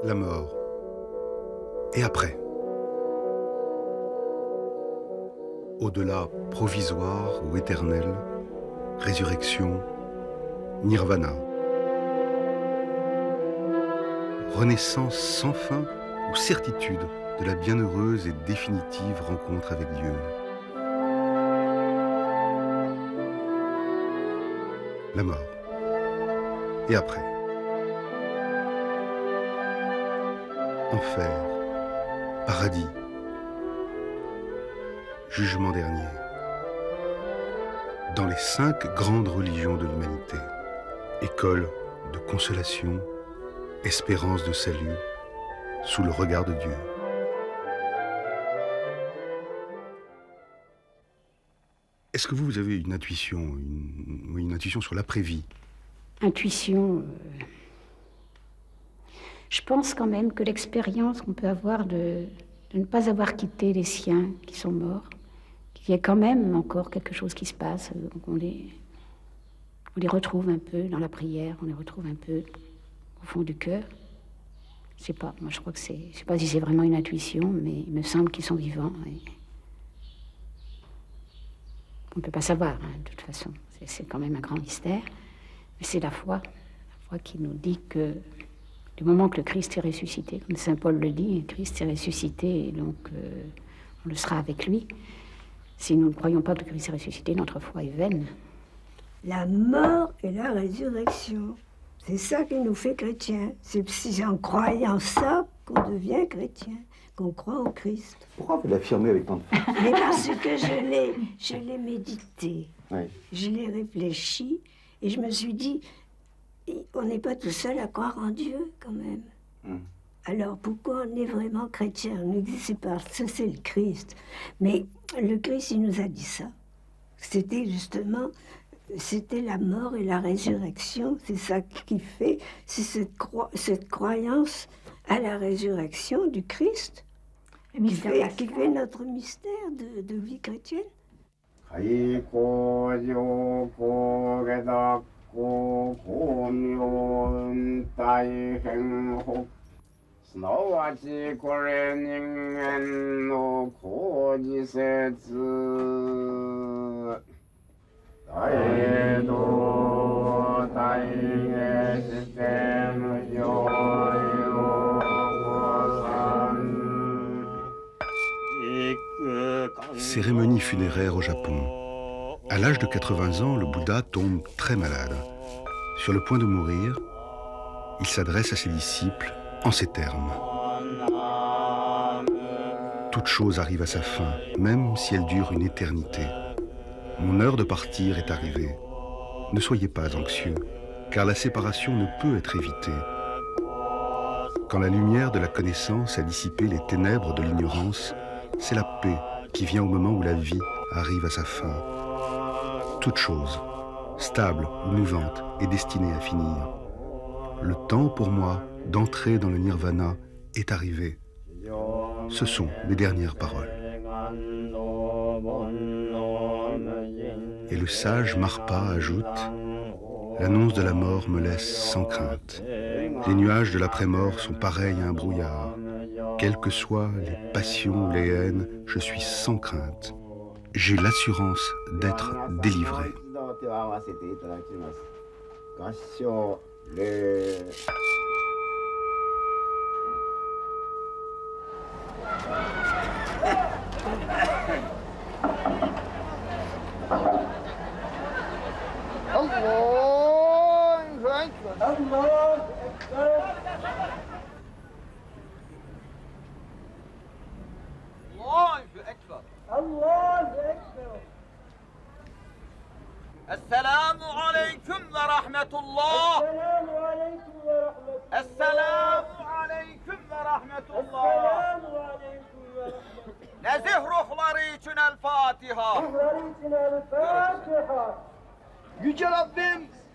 la mort. Et après? Au-delà provisoire ou éternel, résurrection, nirvana. Renaissance sans fin ou certitude de la bienheureuse et définitive rencontre avec Dieu. La mort. Et après? Enfer, paradis, jugement dernier. Dans les 5 grandes religions de l'humanité, école de consolation, espérance de salut, sous le regard de Dieu. Est-ce que vous avez une intuition, une intuition sur l'après-vie? Intuition, je pense quand même que l'expérience qu'on peut avoir de ne pas avoir quitté les siens qui sont morts, qu'il y a quand même encore quelque chose qui se passe, on les retrouve un peu dans la prière, on les retrouve un peu au fond du cœur. Je sais pas, moi je crois que c'est, je sais pas si c'est vraiment une intuition, mais il me semble qu'ils sont vivants. On ne peut pas savoir, hein, de toute façon, c'est quand même un grand mystère, mais c'est la foi qui nous dit que du moment que le Christ est ressuscité, comme saint Paul le dit, le Christ est ressuscité, et donc on le sera avec lui. Si nous ne croyons pas que le Christ est ressuscité, notre foi est vaine. La mort et la résurrection, c'est ça qui nous fait chrétiens. C'est en croyant ça qu'on devient chrétien, qu'on croit au Christ. Pourquoi vous l'affirmez avec tant de force? Mais parce que je l'ai médité, Oui. je l'ai réfléchi, et je me suis dit, on n'est pas tout seul à croire en Dieu, quand même. Alors, pourquoi on est vraiment chrétien? On nous dit, c'est parce que c'est le Christ. Mais le Christ, il nous a dit ça. C'était justement, c'était la mort et la résurrection. C'est ça qui fait, c'est cette croyance à la résurrection du Christ qui fait notre mystère de vie chrétienne. Cérémonie funéraire au Japon. À l'âge de 80 ans, le Bouddha tombe très malade. Sur le point de mourir, il s'adresse à ses disciples en ces termes. Toute chose arrive à sa fin, même si elle dure une éternité. Mon heure de partir est arrivée. Ne soyez pas anxieux, car la séparation ne peut être évitée. Quand la lumière de la connaissance a dissipé les ténèbres de l'ignorance, c'est la paix qui vient au moment où la vie arrive à sa fin. Toute chose, stable ou mouvante, est destinée à finir. Le temps pour moi d'entrer dans le nirvana est arrivé. Ce sont mes dernières paroles. Et le sage Marpa ajoute: l'annonce de la mort me laisse sans crainte. Les nuages de l'après-mort sont pareils à un brouillard. Quelles que soient les passions ou les haines, je suis sans crainte. J'ai l'assurance d'être délivré. السلام عليكم ورحمة الله. السلام عليكم ورحمة الله. نزه ruhları için el Fatiha.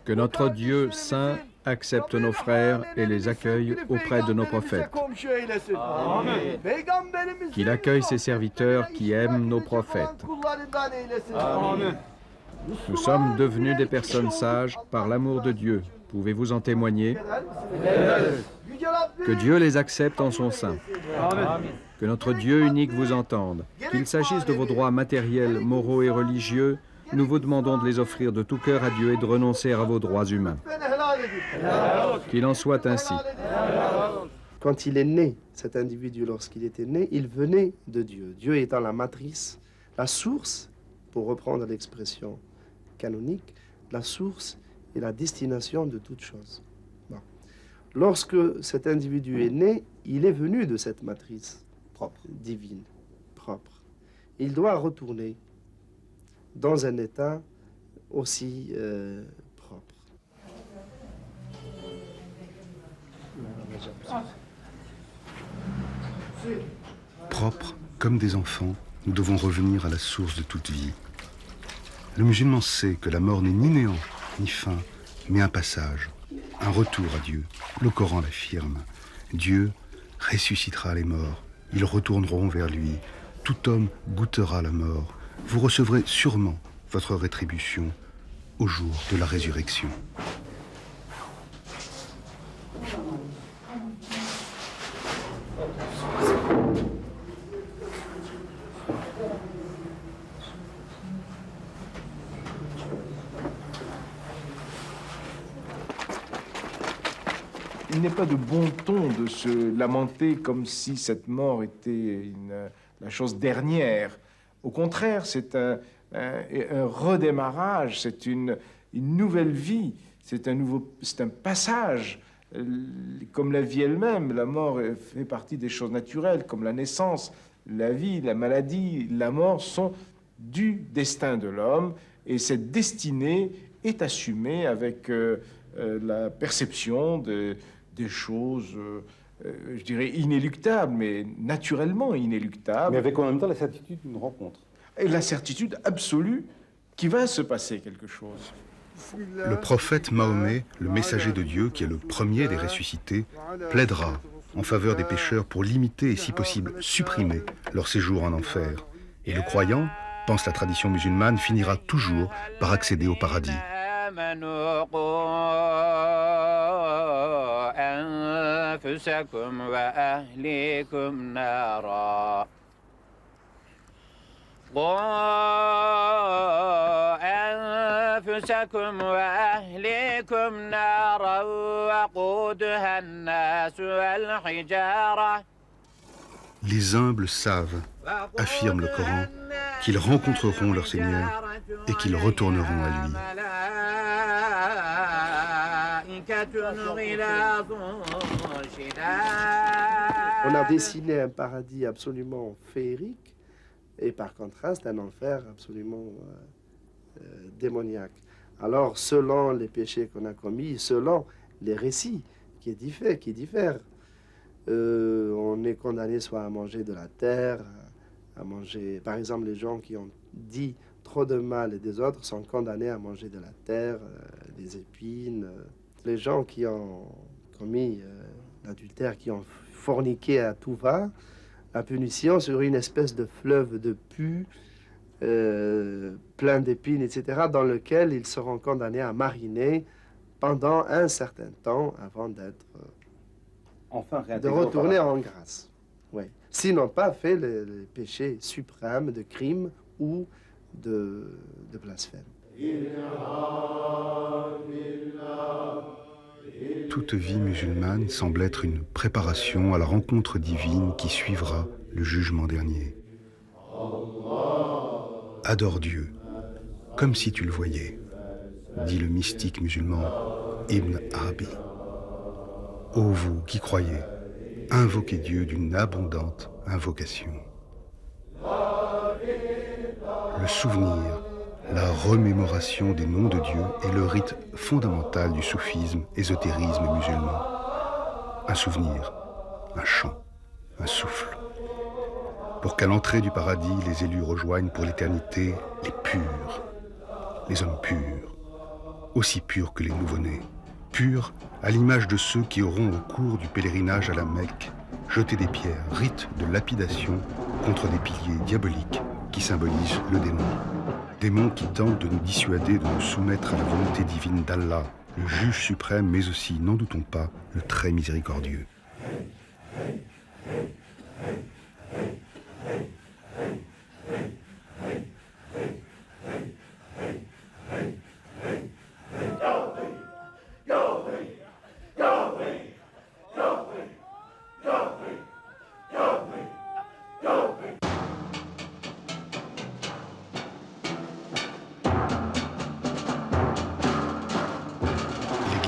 Que notre Dieu saint accepte nos frères et les accueille auprès de nos prophètes. Qu'il accueille ses serviteurs qui aiment nos prophètes. Nous sommes devenus des personnes sages par l'amour de Dieu. Pouvez-vous en témoigner? Que Dieu les accepte en son sein. Que notre Dieu unique vous entende. Qu'il s'agisse de vos droits matériels, moraux et religieux, nous vous demandons de les offrir de tout cœur à Dieu et de renoncer à vos droits humains. Qu'il en soit ainsi. Quand il est né, cet individu, lorsqu'il était né, il venait de Dieu. Dieu étant la matrice, la source, pour reprendre l'expression canonique, la source et la destination de toute chose. Bon. Lorsque cet individu est né, il est venu de cette matrice propre, divine, propre. Il doit retourner dans un état aussi propre. Propres comme des enfants, nous devons revenir à la source de toute vie. Le musulman sait que la mort n'est ni néant, ni fin, mais un passage, un retour à Dieu. Le Coran l'affirme. Dieu ressuscitera les morts. Ils retourneront vers lui. Tout homme goûtera la mort. Vous recevrez sûrement votre rétribution au jour de la résurrection. Il n'est pas de bon ton de se lamenter comme si cette mort était la chose dernière. Au contraire, c'est un redémarrage, c'est une nouvelle vie, c'est un passage. Comme la vie elle-même, la mort fait partie des choses naturelles, comme la naissance, la vie, la maladie, la mort sont du destin de l'homme, et cette destinée est assumée avec la perception des choses, je dirais, inéluctables, mais naturellement inéluctables. Mais avec en même temps la certitude d'une rencontre. Et la certitude absolue qu'il va se passer quelque chose. Le prophète Mahomet, le messager de Dieu, qui est le premier des ressuscités, plaidera en faveur des pécheurs pour limiter et, si possible, supprimer leur séjour en enfer. Et le croyant, pense la tradition musulmane, finira toujours par accéder au paradis. أنفسكم وأهليكم نارا وقودها الناس والحجارة. Les humbles savent, affirme le Coran, qu'ils rencontreront leur Seigneur et qu'ils retourneront à lui. On a dessiné un paradis absolument féerique et par contraste un enfer absolument démoniaque. Alors, selon les péchés qu'on a commis, selon les récits qui diffèrent, on est condamné soit à manger de la terre, à manger... Par exemple, les gens qui ont dit trop de mal des autres sont condamnés à manger de la terre, des épines. Les gens qui ont commis l'adultère, qui ont forniqué à tout va, la punition serait une espèce de fleuve de pus, plein d'épines, etc., dans lequel ils seront condamnés à mariner pendant un certain temps avant d'être de retourner en grâce. Oui. S'ils n'ont pas fait les péchés suprêmes de crime ou de blasphème. Toute vie musulmane semble être une préparation à la rencontre divine qui suivra le jugement dernier. Adore Dieu, comme si tu le voyais, dit le mystique musulman Ibn Arabi. Ô vous qui croyez, invoquez Dieu d'une abondante invocation. Le souvenir, la remémoration des noms de Dieu est le rite fondamental du soufisme, ésotérisme musulman. Un souvenir, un chant, un souffle. Pour qu'à l'entrée du paradis, les élus rejoignent pour l'éternité les purs, les hommes purs, aussi purs que les nouveau-nés, purs à l'image de ceux qui auront au cours du pèlerinage à la Mecque jeté des pierres, rite de lapidation contre des piliers diaboliques qui symbolisent le démon. Démon qui tente de nous dissuader de nous soumettre à la volonté divine d'Allah, le juge suprême, mais aussi, n'en doutons pas, le très miséricordieux.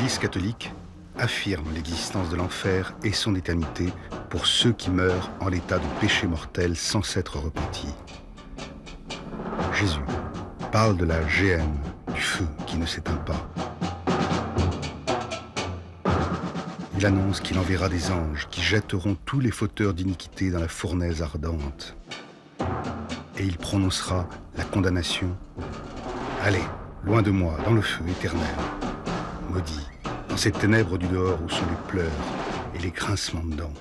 l'Église catholique affirme l'existence de l'enfer et son éternité pour ceux qui meurent en l'état de péché mortel sans s'être repentis. Jésus parle de la géhenne, du feu qui ne s'éteint pas. Il annonce qu'il enverra des anges qui jetteront tous les fauteurs d'iniquité dans la fournaise ardente. Et il prononcera la condamnation. Allez, loin de moi, dans le feu éternel. Maudit, dans ces ténèbres du dehors où sont les pleurs et les grincements de dents.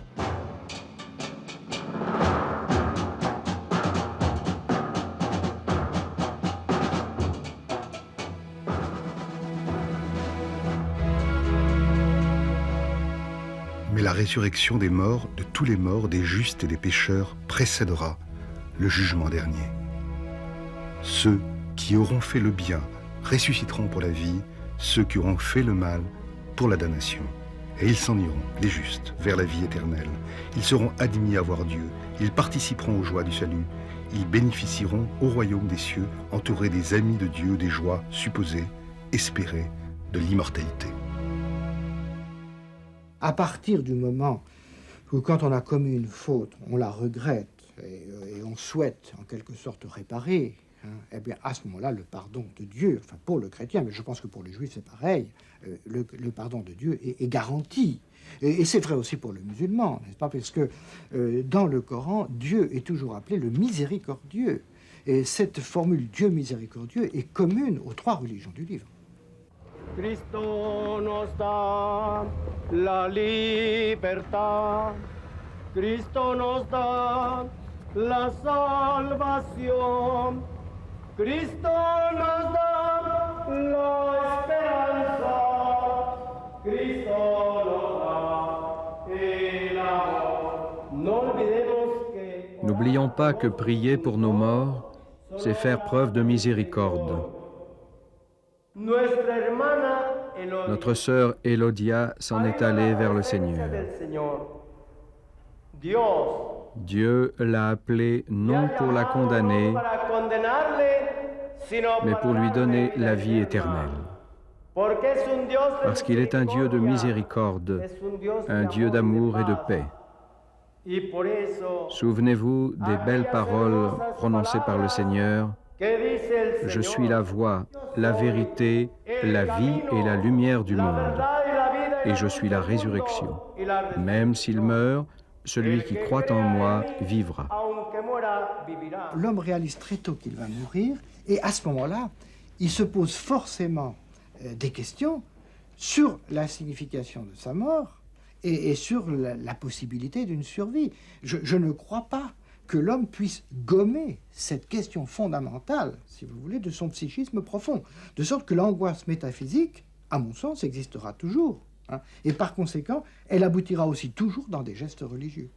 Mais la résurrection des morts, de tous les morts, des justes et des pécheurs, précédera le jugement dernier. Ceux qui auront fait le bien ressusciteront pour la vie, ceux qui auront fait le mal pour la damnation. Et ils s'en iront, les justes, vers la vie éternelle. Ils seront admis à voir Dieu, ils participeront aux joies du salut, ils bénéficieront au royaume des cieux, entourés des amis de Dieu, des joies supposées, espérées, de l'immortalité. À partir du moment où, quand on a commis une faute, on la regrette et on souhaite en quelque sorte réparer, eh bien à ce moment-là, le pardon de Dieu, enfin pour le chrétien, mais je pense que pour les juifs c'est pareil, le pardon de Dieu est garanti. Et c'est vrai aussi pour le musulman, n'est-ce pas? Parce que dans le Coran, Dieu est toujours appelé le miséricordieux. Et cette formule Dieu miséricordieux est commune aux trois religions du livre. Cristo nos da la libertad, Cristo nos da la salvación, Cristo nos da la esperanza, Cristo nos da el amor. N'oublions pas que prier pour nos morts, c'est faire preuve de miséricorde. Notre sœur Elodia s'en est allée vers le Seigneur. Dieu l'a appelée non pour la condamner, mais pour lui donner la vie éternelle. Parce qu'il est un Dieu de miséricorde, un Dieu d'amour et de paix. Souvenez-vous des belles paroles prononcées par le Seigneur. Je suis la voie, la vérité, la vie et la lumière du monde. Et je suis la résurrection. Même s'il meurt, celui qui croit en moi vivra. L'homme réalise très tôt qu'il va mourir, et à ce moment-là, il se pose forcément des questions sur la signification de sa mort et sur la possibilité d'une survie. Je ne crois pas que l'homme puisse gommer cette question fondamentale, si vous voulez, de son psychisme profond. De sorte que l'angoisse métaphysique, à mon sens, existera toujours. Et par conséquent, elle aboutira aussi toujours dans des gestes religieux.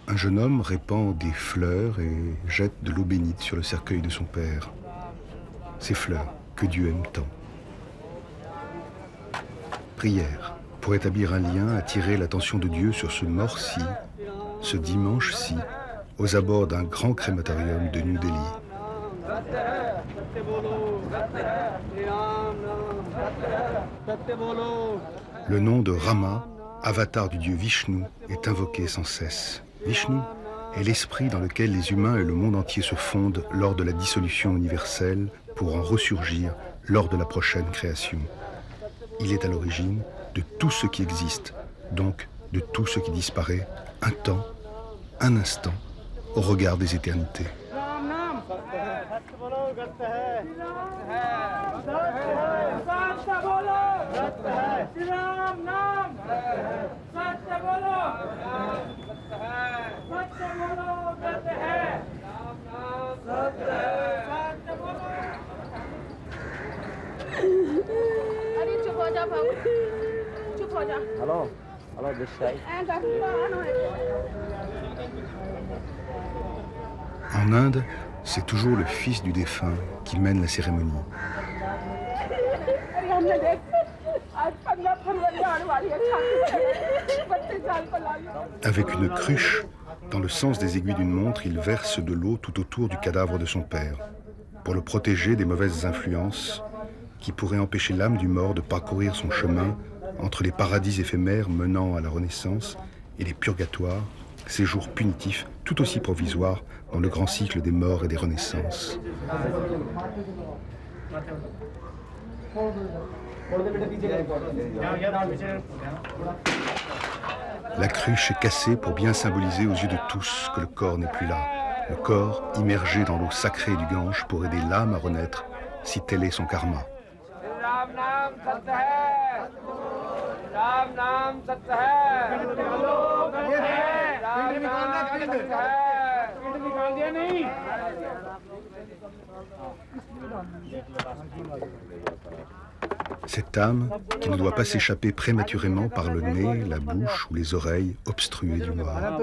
Un jeune homme répand des fleurs et jette de l'eau bénite sur le cercueil de son père. Ces fleurs que Dieu aime tant. Prière pour établir un lien, attirer l'attention de Dieu sur ce mort-ci, ce dimanche-ci, aux abords d'un grand crématorium de New Delhi. Le nom de Rama, avatar du dieu Vishnu, est invoqué sans cesse. Vishnu, est l'esprit dans lequel les humains et le monde entier se fondent lors de la dissolution universelle pour en ressurgir lors de la prochaine création. Il est à l'origine de tout ce qui existe, donc de tout ce qui disparaît, un temps, un instant, au regard des éternités. En Inde, c'est toujours le fils du défunt qui mène la cérémonie. Avec une cruche, dans le sens des aiguilles d'une montre, il verse de l'eau tout autour du cadavre de son père, pour le protéger des mauvaises influences qui pourraient empêcher l'âme du mort de parcourir son chemin entre les paradis éphémères menant à la renaissance et les purgatoires, séjours punitifs tout aussi provisoires dans le grand cycle des morts et des renaissances. La cruche est cassée pour bien symboliser aux yeux de tous que le corps n'est plus là. Le corps, immergé dans l'eau sacrée du Gange pour aider l'âme à renaître, si tel est son karma. Cette âme qui ne doit pas s'échapper prématurément par le nez, la bouche ou les oreilles obstruées du noir.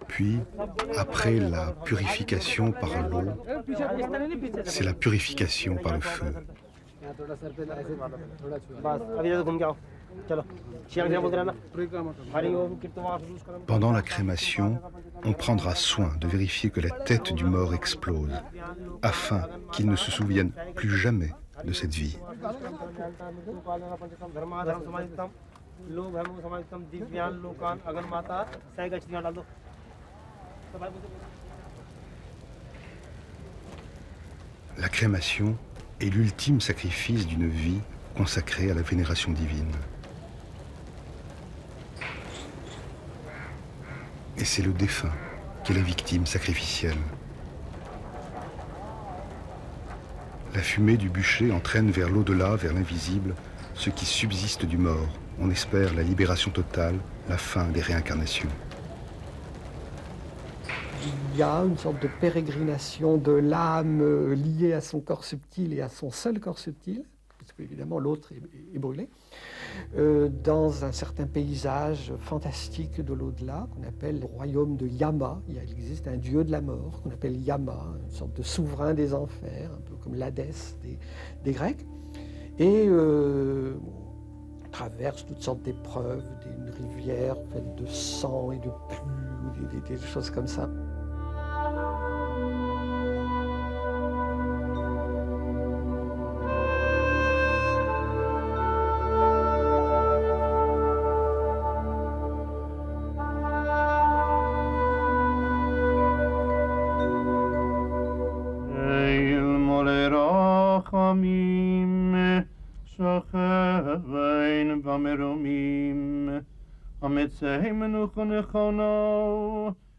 Puis, après la purification par l'eau, c'est la purification par le feu. Pendant la crémation, on prendra soin de vérifier que la tête du mort explose, afin qu'il ne se souvienne plus jamais de cette vie. La crémation est l'ultime sacrifice d'une vie consacrée à la vénération divine. Et c'est le défunt qui est la victime sacrificielle. La fumée du bûcher entraîne vers l'au-delà, vers l'invisible, ce qui subsiste du mort. On espère la libération totale, la fin des réincarnations. Il y a une sorte de pérégrination de l'âme liée à son corps subtil et à son seul corps subtil, parce qu'évidemment l'autre est brûlé, dans un certain paysage fantastique de l'au-delà qu'on appelle le royaume de Yama. Il existe un dieu de la mort qu'on appelle Yama, une sorte de souverain des enfers, un peu comme l'Hadès des Grecs. Et traverse toutes sortes d'épreuves, une rivière faite de sang et de pluie, des choses comme ça.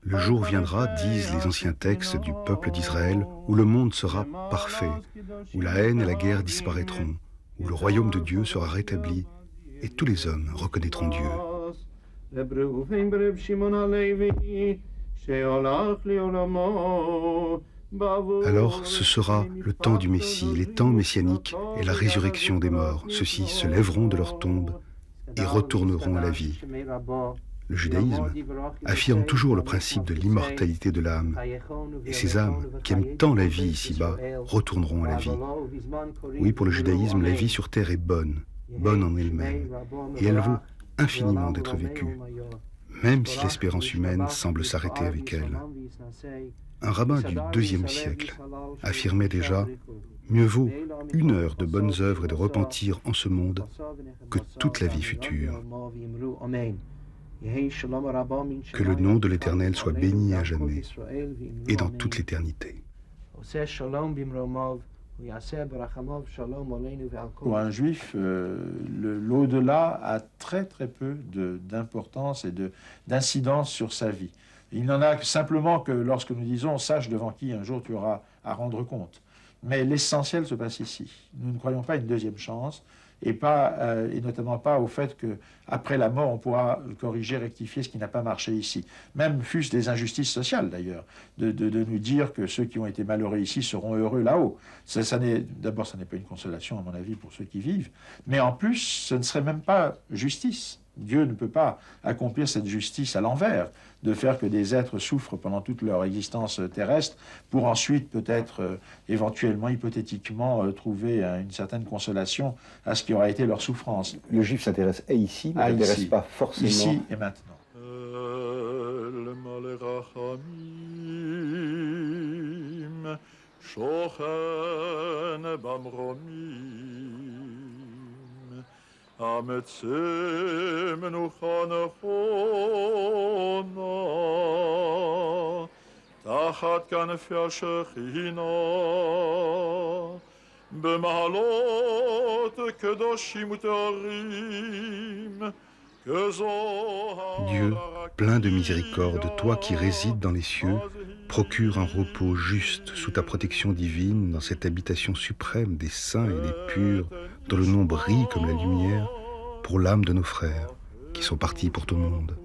Le jour viendra, disent les anciens textes du peuple d'Israël, où le monde sera parfait, où la haine et la guerre disparaîtront, où le royaume de Dieu sera rétabli et tous les hommes reconnaîtront Dieu. Alors ce sera le temps du Messie, les temps messianiques et la résurrection des morts. Ceux-ci se lèveront de leur tombe et retourneront à la vie. Le judaïsme affirme toujours le principe de l'immortalité de l'âme, et ces âmes qui aiment tant la vie ici-bas retourneront à la vie. Oui, pour le judaïsme, la vie sur terre est bonne, bonne en elle-même, et elle vaut infiniment d'être vécue, même si l'espérance humaine semble s'arrêter avec elle. Un rabbin du IIe siècle affirmait déjà « Mieux vaut 1 heure de bonnes œuvres et de repentir en ce monde que toute la vie future ». Que le nom de l'Éternel soit béni à jamais et dans toute l'éternité. Pour un juif, l'au-delà a très très peu d'importance et d'incidence sur sa vie. Il n'en a simplement que lorsque nous disons « sache devant qui un jour tu auras à rendre compte ». Mais l'essentiel se passe ici. Nous ne croyons pas à une deuxième chance, et notamment pas au fait qu'après la mort, on pourra corriger, rectifier ce qui n'a pas marché ici. Même fût-ce des injustices sociales, d'ailleurs, de nous dire que ceux qui ont été malheureux ici seront heureux là-haut. D'abord, ça n'est pas une consolation, à mon avis, pour ceux qui vivent, mais en plus, ce ne serait même pas justice. Dieu ne peut pas accomplir cette justice à l'envers, de faire que des êtres souffrent pendant toute leur existence terrestre pour ensuite peut-être, éventuellement, hypothétiquement, trouver une certaine consolation à ce qui aura été leur souffrance. Le juif s'intéresse ici, mais ne s'intéresse pas forcément... Ici et maintenant. Ametze menucha nechona tachat kanefei hashechina b'mahalot kedoshim u'te'arim Dieu, plein de miséricorde, toi qui résides dans les cieux, procure un repos juste sous ta protection divine dans cette habitation suprême des saints et des purs, dont le nom brille comme la lumière, pour l'âme de nos frères, qui sont partis pour ton monde.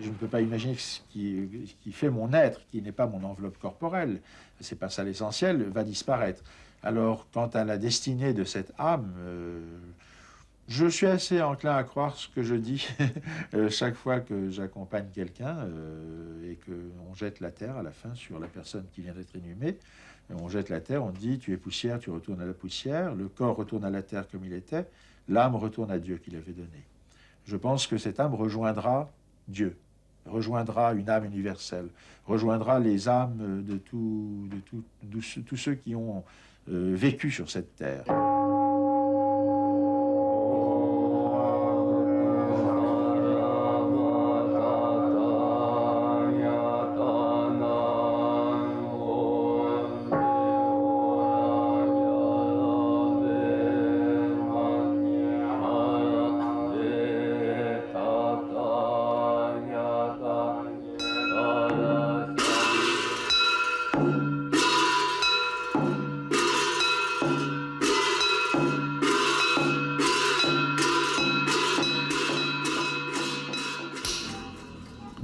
Je ne peux pas imaginer ce qui fait mon être, qui n'est pas mon enveloppe corporelle, c'est pas ça l'essentiel, va disparaître. Alors, quant à la destinée de cette âme, je suis assez enclin à croire ce que je dis chaque fois que j'accompagne quelqu'un et qu'on jette la terre à la fin sur la personne qui vient d'être inhumée. On jette la terre, on dit « tu es poussière, tu retournes à la poussière », le corps retourne à la terre comme il était, l'âme retourne à Dieu qui l'avait donné. Je pense que cette âme rejoindra Dieu, rejoindra une âme universelle, rejoindra les âmes de tous ceux qui ont vécu sur cette terre.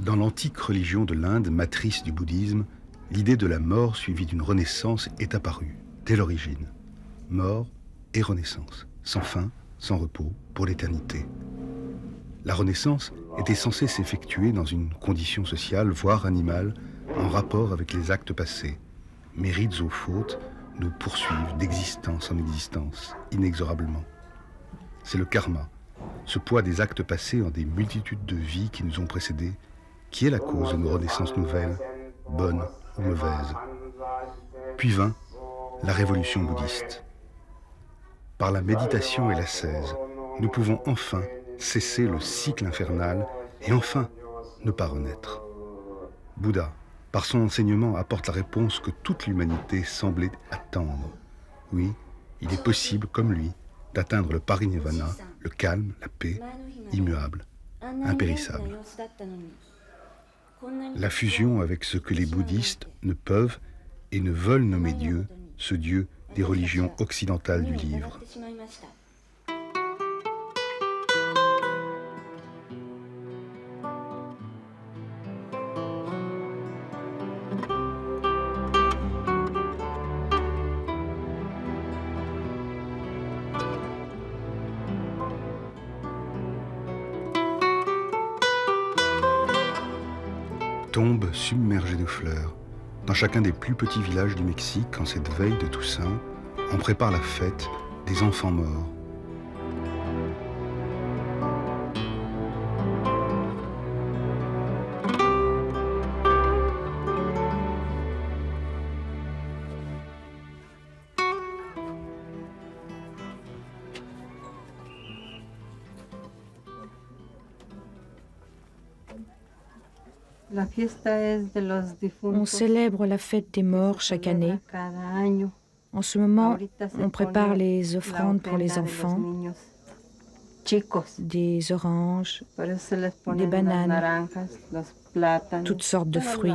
Dans l'antique religion de l'Inde, matrice du bouddhisme, l'idée de la mort suivie d'une renaissance est apparue, dès l'origine. Mort et renaissance, sans fin, sans repos, pour l'éternité. La renaissance était censée s'effectuer dans une condition sociale, voire animale, en rapport avec les actes passés. Mérites ou fautes nous poursuivent d'existence en existence, inexorablement. C'est le karma, ce poids des actes passés en des multitudes de vies qui nous ont précédés, qui est la cause de nos renaissances nouvelles, bonnes ou mauvaises. Puis vint la révolution bouddhiste. Par la méditation et l'ascèse, nous pouvons enfin cesser le cycle infernal et enfin ne pas renaître. Bouddha, par son enseignement, apporte la réponse que toute l'humanité semblait attendre. Oui, il est possible, comme lui, d'atteindre le parinirvana, le calme, la paix, immuable, impérissable. La fusion avec ce que les bouddhistes ne peuvent et ne veulent nommer Dieu, ce Dieu des religions occidentales du livre. tombe submergée de fleurs. Dans chacun des plus petits villages du Mexique, en cette veille de Toussaint, on prépare la fête des enfants morts. On célèbre la fête des morts chaque année. En ce moment, on prépare les offrandes pour les enfants, des oranges, des bananes, toutes sortes de fruits.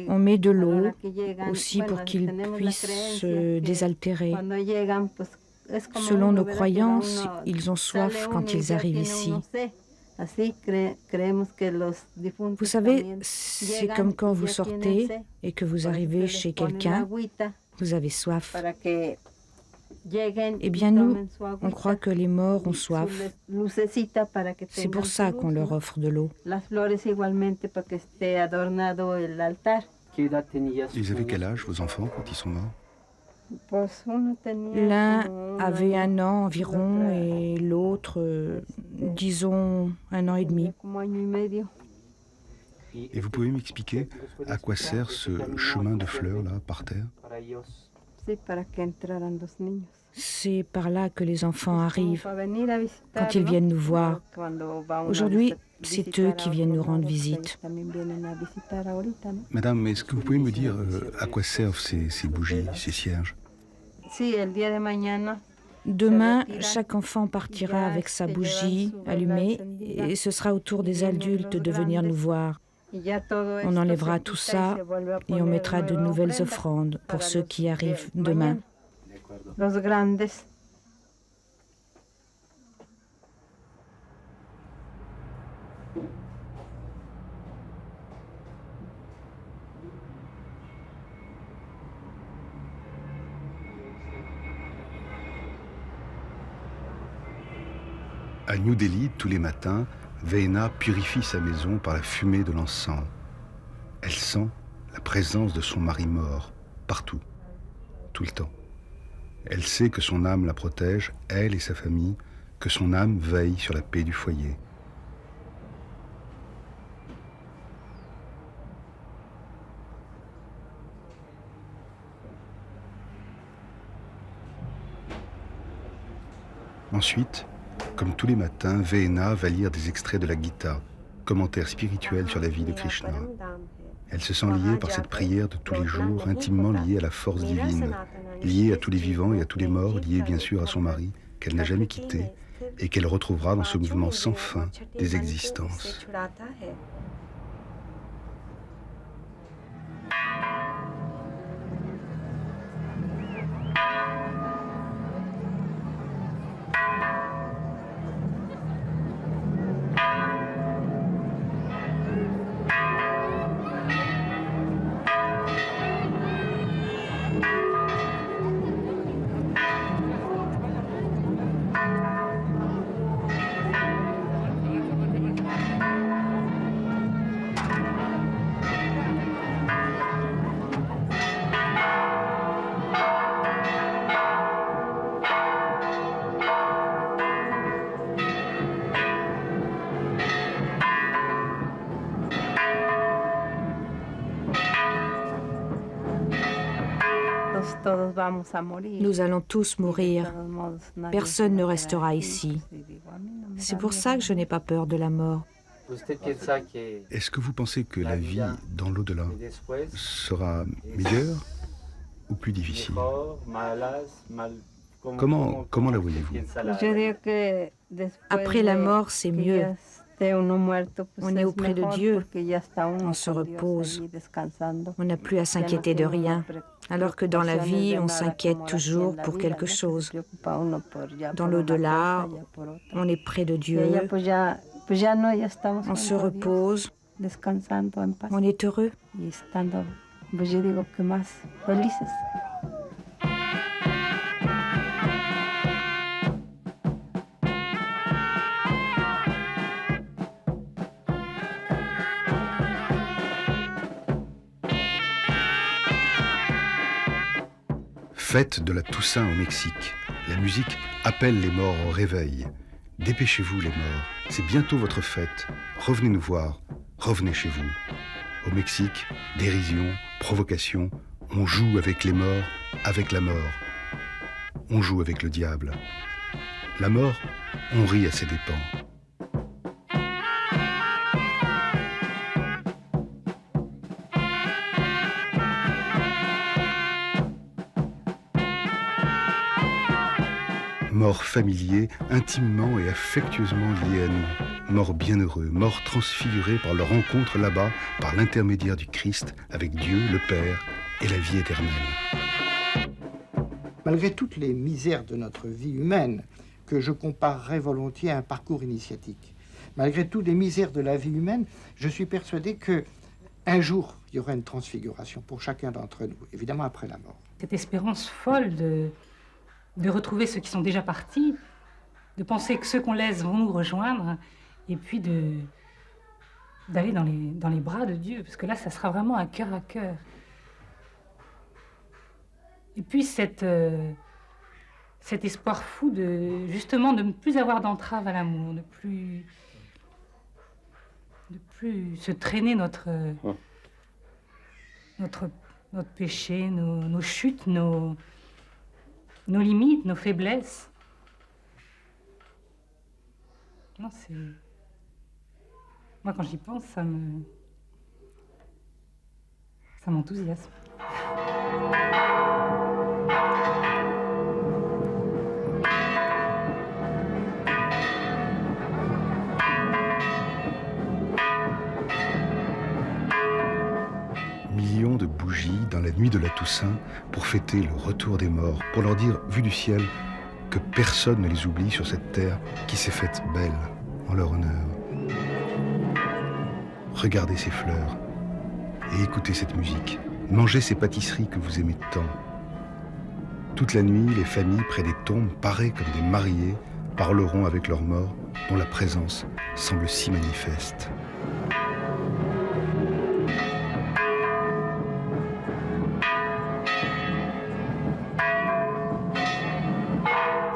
On met de l'eau aussi pour qu'ils puissent se désaltérer. Selon nos croyances, ils ont soif quand ils arrivent ici. Vous savez, c'est comme quand vous sortez et que vous arrivez chez quelqu'un, vous avez soif. Eh bien nous, on croit que les morts ont soif. C'est pour ça qu'on leur offre de l'eau. Ils avaient quel âge, vos enfants, quand ils sont morts? L'un avait 1 an environ et l'autre, disons, 1 an et demi. Et vous pouvez m'expliquer à quoi sert ce chemin de fleurs là, par terre? C'est par là que les enfants arrivent, quand ils viennent nous voir. Aujourd'hui, c'est eux qui viennent nous rendre visite. Madame, est-ce que vous pouvez me dire à quoi servent ces bougies, ces cierges? Demain, chaque enfant partira avec sa bougie allumée et ce sera au tour des adultes de venir nous voir. On enlèvera tout ça et on mettra de nouvelles offrandes pour ceux qui arrivent demain. À New Delhi, tous les matins, Veena purifie sa maison par la fumée de l'encens. Elle sent la présence de son mari mort, partout, tout le temps. Elle sait que son âme la protège, elle et sa famille, que son âme veille sur la paix du foyer. Ensuite, comme tous les matins, Veena va lire des extraits de la Gita, commentaire spirituel sur la vie de Krishna. Elle se sent liée par cette prière de tous les jours, intimement liée à la force divine, liée à tous les vivants et à tous les morts, liée bien sûr à son mari, qu'elle n'a jamais quitté, et qu'elle retrouvera dans ce mouvement sans fin des existences. Nous allons tous mourir. Personne ne restera ici. C'est pour ça que je n'ai pas peur de la mort. Est-ce que vous pensez que la vie dans l'au-delà sera meilleure ou plus difficile? Comment la voyez-vous? Après la mort, c'est mieux. On est auprès de Dieu, on se repose, on n'a plus à s'inquiéter de rien, alors que dans la vie, on s'inquiète toujours pour quelque chose. Dans l'au-delà, on est près de Dieu, on se repose, on est heureux. Fête de la Toussaint au Mexique. La musique appelle les morts au réveil. Dépêchez-vous les morts, c'est bientôt votre fête. Revenez nous voir, revenez chez vous. Au Mexique, dérision, provocation, on joue avec les morts, avec la mort. On joue avec le diable. La mort, on rit à ses dépens. Mort familier, intimement et affectueusement lié à nous. Mort bienheureux, mort transfiguré par leur rencontre là-bas, par l'intermédiaire du Christ, avec Dieu, le Père, et la vie éternelle. Malgré toutes les misères de notre vie humaine, que je comparerais volontiers à un parcours initiatique, malgré toutes les misères de la vie humaine, je suis persuadé qu'un jour, il y aura une transfiguration pour chacun d'entre nous, évidemment après la mort. Cette espérance folle de retrouver ceux qui sont déjà partis, de penser que ceux qu'on laisse vont nous rejoindre, et puis d'aller dans les bras de Dieu, parce que là, ça sera vraiment un cœur à cœur. Et puis cet espoir fou justement de ne plus avoir d'entrave à l'amour, de plus se traîner notre péché, nos chutes, nos limites, nos faiblesses. Non, c'est... Moi, quand j'y pense, ça m'enthousiasme. Millions de bougies dans la nuit de la Toussaint pour fêter le retour des morts, pour leur dire, vu du ciel, que personne ne les oublie sur cette terre qui s'est faite belle en leur honneur. Regardez ces fleurs et écoutez cette musique. Mangez ces pâtisseries que vous aimez tant. Toute la nuit, les familles près des tombes, parées comme des mariés, parleront avec leurs morts dont la présence semble si manifeste.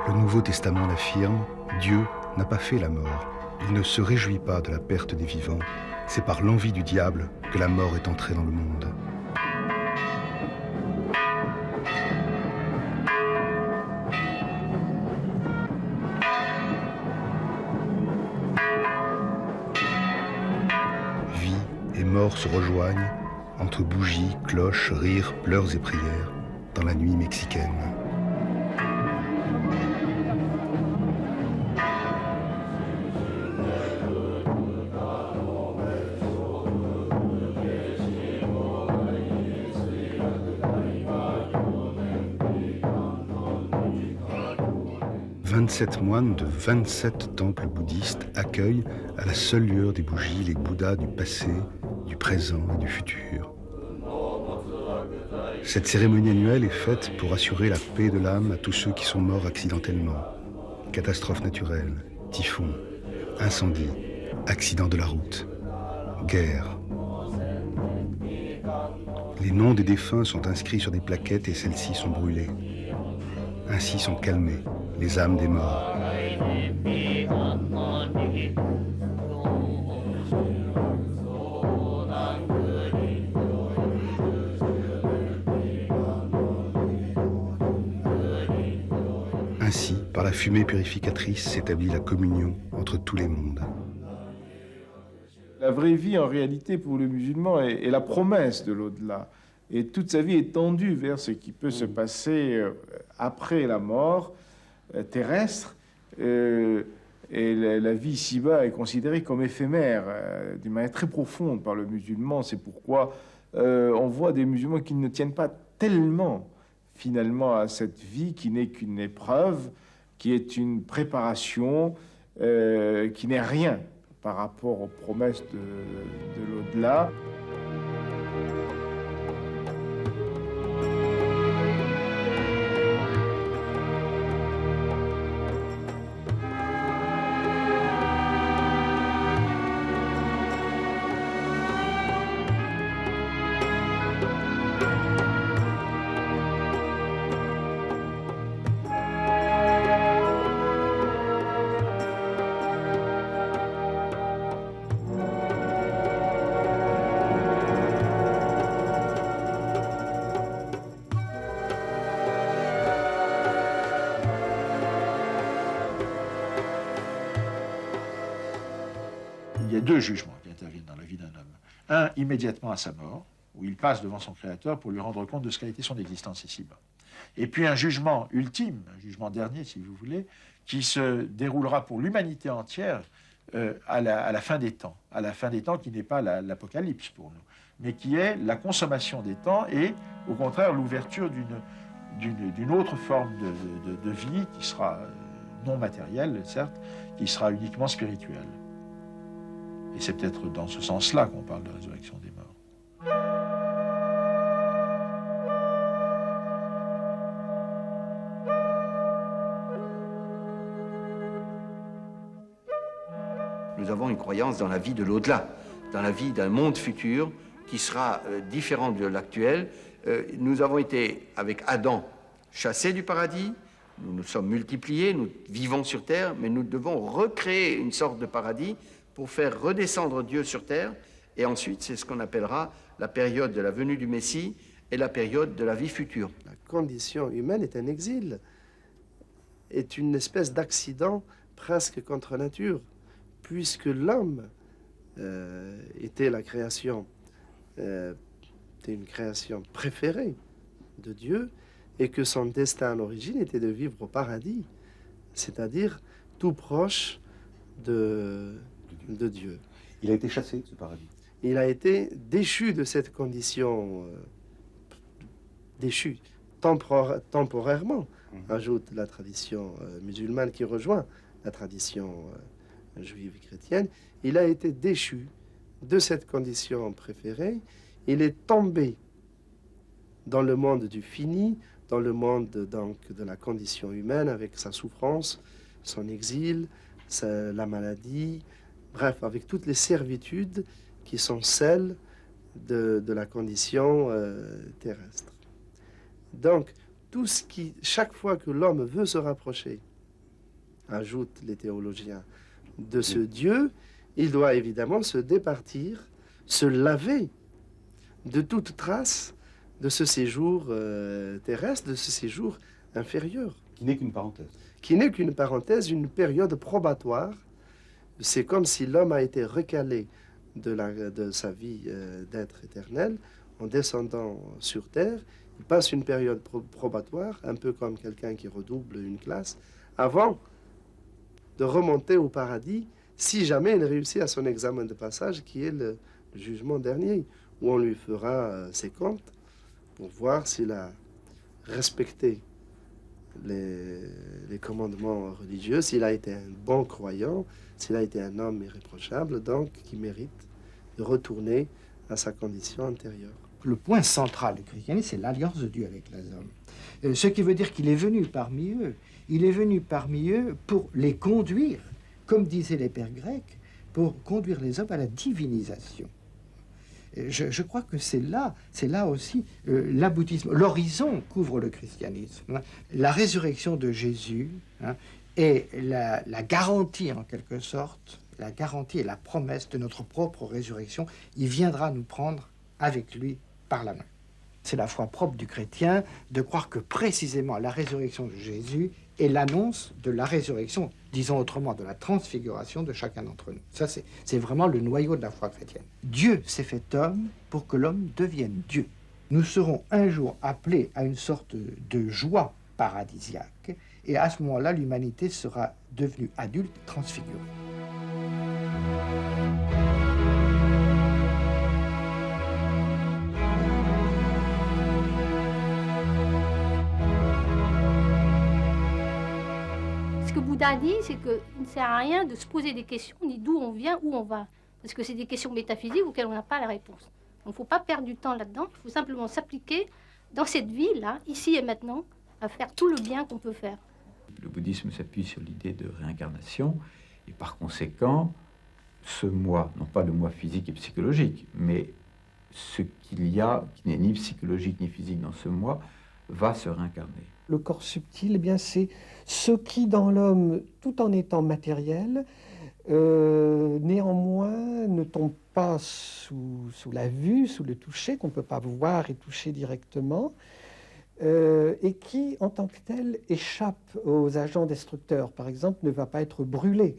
Le Nouveau Testament l'affirme, Dieu n'a pas fait la mort. Il ne se réjouit pas de la perte des vivants. C'est par l'envie du diable que la mort est entrée dans le monde. Vie et mort se rejoignent entre bougies, cloches, rires, pleurs et prières dans la nuit mexicaine. « 27 moines de 27 temples bouddhistes accueillent à la seule lueur des bougies les Bouddhas du passé, du présent et du futur. Cette cérémonie annuelle est faite pour assurer la paix de l'âme à tous ceux qui sont morts accidentellement. Catastrophes naturelles, typhons, incendies, accidents de la route, guerre. Les noms des défunts sont inscrits sur des plaquettes et celles-ci sont brûlées. Ainsi sont calmées les âmes des morts. Ainsi, par la fumée purificatrice, s'établit la communion entre tous les mondes. La vraie vie, en réalité, pour le musulman, est la promesse de l'au-delà. Et toute sa vie est tendue vers ce qui peut se passer après la mort terrestre. Et la vie ici-bas est considérée comme éphémère, d'une manière très profonde par le musulman. C'est pourquoi on voit des musulmans qui ne tiennent pas tellement, finalement, à cette vie qui n'est qu'une épreuve, qui est une préparation, qui n'est rien par rapport aux promesses de l'au-delà. y a deux jugements qui interviennent dans la vie d'un homme. Un, immédiatement à sa mort, où il passe devant son Créateur pour lui rendre compte de ce qu'a été son existence ici-bas. Et puis un jugement ultime, un jugement dernier, si vous voulez, qui se déroulera pour l'humanité entière à la fin des temps. À la fin des temps qui n'est pas l'apocalypse pour nous, mais qui est la consommation des temps et, au contraire, l'ouverture d'une autre forme de vie qui sera non matérielle, certes, qui sera uniquement spirituelle. Et c'est peut-être dans ce sens-là qu'on parle de résurrection des morts. Nous avons une croyance dans la vie de l'au-delà, dans la vie d'un monde futur qui sera différent de l'actuel. Nous avons été, avec Adam, chassés du paradis, nous nous sommes multipliés, nous vivons sur terre, mais nous devons recréer une sorte de paradis pour faire redescendre Dieu sur terre. Et ensuite, c'est ce qu'on appellera la période de la venue du Messie et la période de la vie future. La condition humaine est un exil, est une espèce d'accident presque contre nature, puisque l'homme était la création, était une création préférée de Dieu, et que son destin à l'origine était de vivre au paradis, c'est-à-dire tout proche de Dieu. Il a été chassé de ce paradis. Il a été déchu de cette condition, déchu temporairement, ajoute la tradition musulmane qui rejoint la tradition juive et chrétienne. Il a été déchu de cette condition préférée. Il est tombé dans le monde du fini, dans le monde donc de la condition humaine, avec sa souffrance, son exil, la maladie, bref, avec toutes les servitudes qui sont celles de la condition terrestre. Donc, tout ce qui, chaque fois que l'homme veut se rapprocher, ajoutent les théologiens, de ce Dieu, il doit évidemment se départir, se laver de toute trace de ce séjour terrestre, de ce séjour inférieur. Qui n'est qu'une parenthèse. Qui n'est qu'une parenthèse, une période probatoire. C'est comme si l'homme a été recalé de sa vie d'être éternel en descendant sur terre. Il passe une période probatoire, un peu comme quelqu'un qui redouble une classe, avant de remonter au paradis, si jamais il réussit à son examen de passage, qui est le jugement dernier, où on lui fera ses comptes pour voir s'il a respecté les commandements religieux, s'il a été un bon croyant, s'il a été un homme irréprochable, donc qui mérite de retourner à sa condition antérieure. Le point central du christianisme, c'est l'alliance de Dieu avec les hommes. Ce qui veut dire qu'il est venu parmi eux. Il est venu parmi eux pour les conduire, comme disaient les pères grecs, pour conduire les hommes à la divinisation. Je crois que c'est là aussi l'aboutissement. L'horizon couvre le christianisme. La résurrection de Jésus est la garantie, en quelque sorte, la garantie et la promesse de notre propre résurrection. Il viendra nous prendre avec lui par la main. C'est la foi propre du chrétien de croire que précisément la résurrection de Jésus est l'annonce de la résurrection, disons autrement, de la transfiguration de chacun d'entre nous. Ça, c'est vraiment le noyau de la foi chrétienne. Dieu s'est fait homme pour que l'homme devienne Dieu. Nous serons un jour appelés à une sorte de joie paradisiaque, et à ce moment-là, l'humanité sera devenue adulte, transfigurée. Ce que Bouddha dit, c'est qu'il ne sert à rien de se poser des questions, ni d'où on vient, où on va. Parce que c'est des questions métaphysiques auxquelles on n'a pas la réponse. Donc il ne faut pas perdre du temps là-dedans, il faut simplement s'appliquer dans cette vie-là, ici et maintenant, à faire tout le bien qu'on peut faire. Le bouddhisme s'appuie sur l'idée de réincarnation, et par conséquent, ce moi, non pas le moi physique et psychologique, mais ce qu'il y a, qui n'est ni psychologique ni physique dans ce moi, va se réincarner. Le corps subtil, eh bien, c'est ce qui, dans l'homme, tout en étant matériel, néanmoins ne tombe pas sous la vue, sous le toucher, qu'on ne peut pas voir et toucher directement, et qui, en tant que tel, échappe aux agents destructeurs. Par exemple, ne va pas être brûlé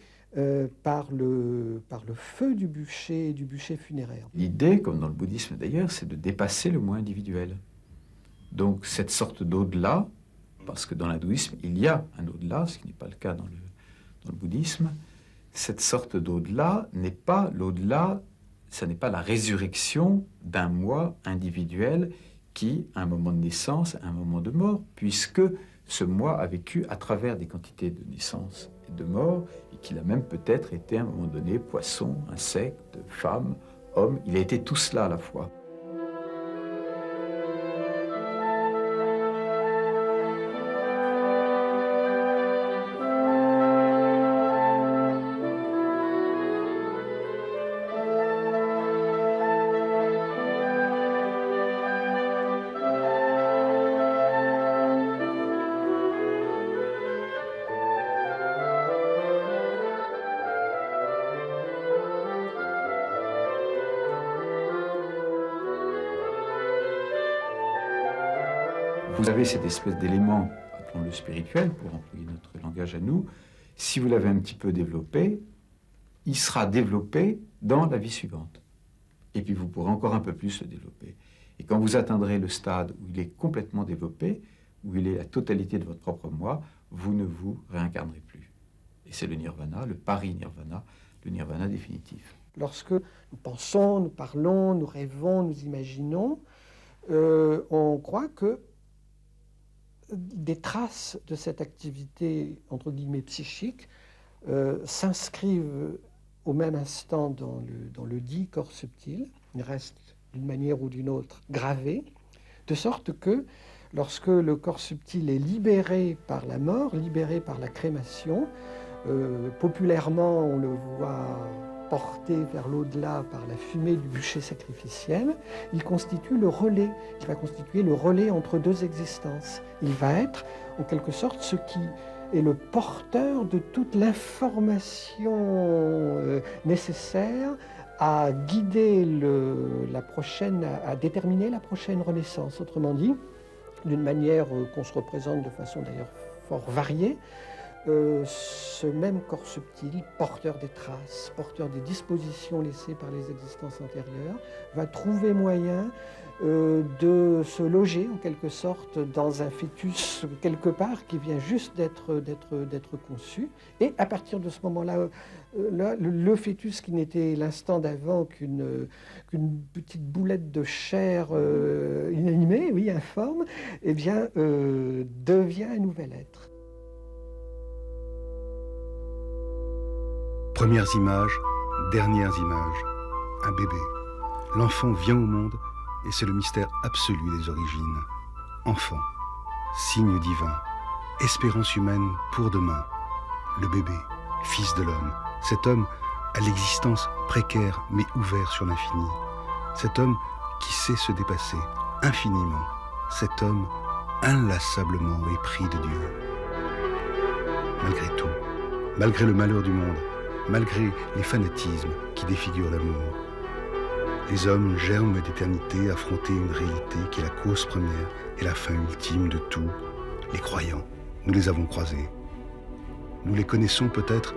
par le feu du bûcher funéraire. L'idée, comme dans le bouddhisme d'ailleurs, c'est de dépasser le moi individuel. Donc cette sorte d'au-delà, parce que dans l'hindouisme, il y a un au-delà, ce qui n'est pas le cas dans le bouddhisme, cette sorte d'au-delà n'est pas l'au-delà, ce n'est pas la résurrection d'un moi individuel qui, à un moment de naissance, à un moment de mort, puisque ce moi a vécu à travers des quantités de naissance et de mort, et qu'il a même peut-être été à un moment donné poisson, insecte, femme, homme, il a été tout cela à la fois. Vous avez cette espèce d'élément, appelons-le spirituel, pour employer notre langage à nous. Si vous l'avez un petit peu développé, il sera développé dans la vie suivante. Et puis vous pourrez encore un peu plus le développer. Et quand vous atteindrez le stade où il est complètement développé, où il est la totalité de votre propre moi, vous ne vous réincarnerez plus. Et c'est le nirvana, le parinirvana, le nirvana définitif. Lorsque nous pensons, nous parlons, nous rêvons, nous imaginons, on croit que des traces de cette activité, entre guillemets, psychique, s'inscrivent au même instant dans le dit corps subtil, ils restent d'une manière ou d'une autre gravés, de sorte que lorsque le corps subtil est libéré par la mort, libéré par la crémation, populairement on le voit porté vers l'au-delà par la fumée du bûcher sacrificiel, il constitue le relais, il va constituer le relais entre deux existences. Il va être, en quelque sorte, ce qui est le porteur de toute l'information nécessaire à guider à déterminer la prochaine renaissance. Autrement dit, d'une manière qu'on se représente de façon d'ailleurs fort variée, ce même corps subtil, porteur des traces, porteur des dispositions laissées par les existences antérieures, va trouver moyen de se loger en quelque sorte dans un fœtus quelque part qui vient juste d'être conçu. Et à partir de ce moment-là, le fœtus qui n'était l'instant d'avant qu'une petite boulette de chair inanimée, oui, informe, eh bien, devient un nouvel être. Premières images, dernières images, un bébé. L'enfant vient au monde et c'est le mystère absolu des origines. Enfant, signe divin, espérance humaine pour demain. Le bébé, fils de l'homme, cet homme à l'existence précaire mais ouvert sur l'infini. Cet homme qui sait se dépasser infiniment. Cet homme inlassablement épris de Dieu. Malgré tout, malgré le malheur du monde, malgré les fanatismes qui défigurent l'amour. Les hommes, germes d'éternité, affrontaient une réalité qui est la cause première et la fin ultime de tout. Les croyants, nous les avons croisés. Nous les connaissons peut-être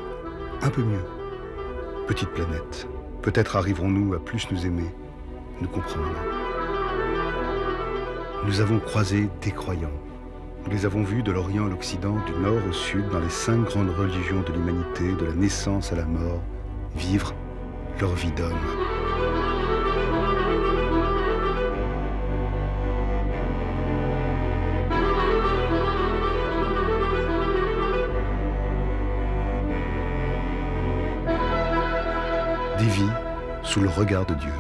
un peu mieux. Petite planète, peut-être arriverons-nous à plus nous aimer, nous comprendre. Nous avons croisé des croyants. Nous les avons vus de l'Orient à l'Occident, du Nord au Sud, dans les 5 grandes religions de l'humanité, de la naissance à la mort, vivre leur vie d'homme. Des vies sous le regard de Dieu.